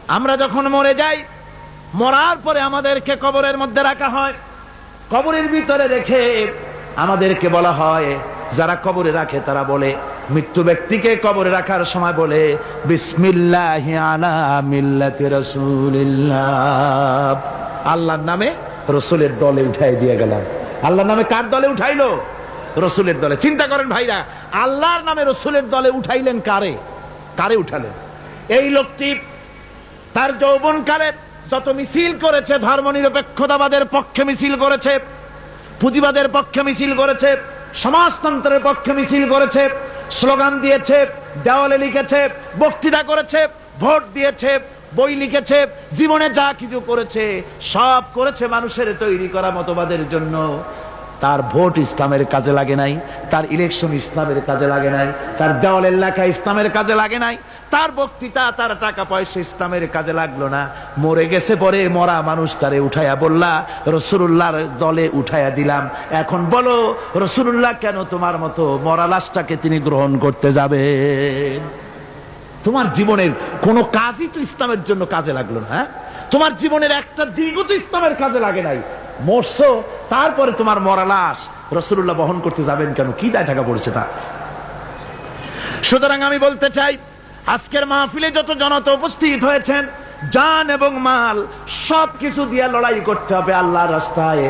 আমরা যখন মরে যাই, মরার পরে আমাদেরকে কবরের মধ্যে রাখা হয়। কবরের ভিতরে রেখে আমাদেরকে বলা হয়, যারা কবরে রাখে তারা বলে, মৃত্যু ব্যক্তিকে কবরে রাখার সময় বলে, বিসমিল্লাহি আলা মিল্লাতি রাসূলিল্লাহ, আল্লাহর নামে রসুলের দলে উঠাই দিয়ে গেলাম। আল্লাহর নামে কার দলে উঠাইলো? রসুলের দলে। চিন্তা করেন ভাইরা, আল্লাহর নামে রসুলের দলে উঠাইলেন কারে? কারে উঠালেন? এই লোকটি তার যৌবনকালে যত মিছিল করেছে, ধর্মনিরপেক্ষতাবাদের পক্ষে মিছিল করেছে, পুঁজিবাদের পক্ষে মিছিল করেছে, সমাজতন্ত্রের পক্ষে মিছিল করেছে, স্লোগান দিয়েছে, দেওয়ালে লিখেছে, বক্তৃতা করেছে, ভোট দিয়েছে, বই লিখেছে, জীবনে যা কিছু করেছে সব করেছে মানুষের তৈরি করা মতবাদের জন্য। তার ভোট ইসলামের কাজে লাগে নাই, তার ইলেকশন ইসলামের কাজে লাগে নাই, তার দেওয়ালের লেখা ইসলামের কাজে লাগে নাই, তার বক্তৃতা, তার টাকা পয়সা ইসলামের কাজে লাগলো না। মরে গেছে, পরে মরা মানুষ তারে উঠাইয়া বললা রাসূলুল্লাহর দলে উঠাইয়া দিলাম। এখন বলো রাসূলুল্লাহ কেন তোমার মতো মরা লাশটাকে তিনি গ্রহণ করতে যাবে? তোমার জীবনের কোন কাজই তো ইসলামের জন্য কাজে লাগলো না। তোমার জীবনের একটা দিনও তো ইসলামের কাজে লাগে নাই। মরছো, তারপরে তোমার মরা লাশ রাসূলুল্লাহ বহন করতে যাবেন কেন? কি দায় টাকা পড়েছে তা? সুতরাং আমি বলতে চাই, আজকের মাহফিলে যত জনতা উপস্থিত হয়েছেন, জান এবং মাল সবকিছু দিয়ে লড়াই করতে হবে আল্লাহর রাস্তায়।